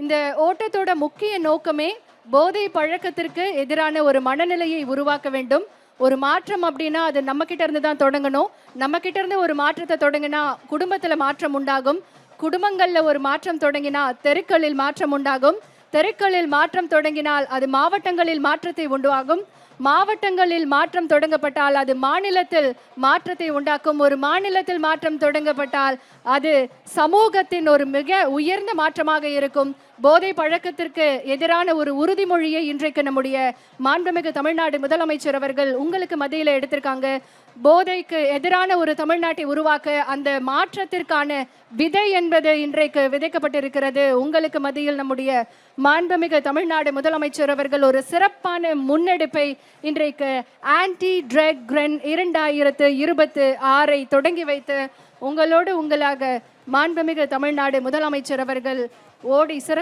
இந்த ஓட்டத்தோட முக்கிய நோக்கமே போதை பழக்கத்திற்கு எதிரான ஒரு மனநிலையை உருவாக்க வேண்டும். ஒரு மாற்றம் அப்படின்னா அது நம்ம கிட்ட இருந்து தான் தொடங்கணும். நம்ம கிட்ட இருந்து ஒரு மாற்றத்தை தொடங்கினா குடும்பத்துல மாற்றம் உண்டாகும். குடும்பங்கள்ல ஒரு மாற்றம் தொடங்கினா தெருக்களில் மாற்றம் உண்டாகும். தெருக்களில் மாற்றம் தொடங்கினால் அது மாவட்டங்களில் மாற்றத்தை உண்டாகும். மாவட்டங்களில் மாற்றம் தொடங்கப்பட்டால் அது மாநிலத்தில் மாற்றத்தை உண்டாக்கும். ஒரு மாநிலத்தில் மாற்றம் தொடங்கப்பட்டால் அது சமூகத்தின் ஒரு மிக உயர்ந்த மாற்றமாக இருக்கும். போதை பழக்கத்திற்கு எதிரான ஒரு உறுதிமொழியை இன்றைக்கு நம்முடைய மாண்புமிகு தமிழ்நாடு முதலமைச்சர் அவர்கள் உங்களுக்கு மத்தியில் எடுத்திருக்காங்க. போதைக்கு எதிரான ஒரு தமிழ்நாட்டை உருவாக்க அந்த மாற்றத்திற்கான விதை என்பது இன்றைக்கு விதைக்கப்பட்டிருக்கிறது. உங்களுக்கு மத்தியில் நம்முடைய மாண்புமிகு தமிழ்நாடு முதலமைச்சர் அவர்கள் ஒரு சிறப்பான முன்னெடுப்பை இன்றைக்கு ஆன்டி ட்ரக் ரன் 2026 தொடங்கி வைத்து உங்களோடு உங்களாக மாண்புமிகு தமிழ்நாடு முதலமைச்சர் அவர்கள் ஓடி சிறப்பு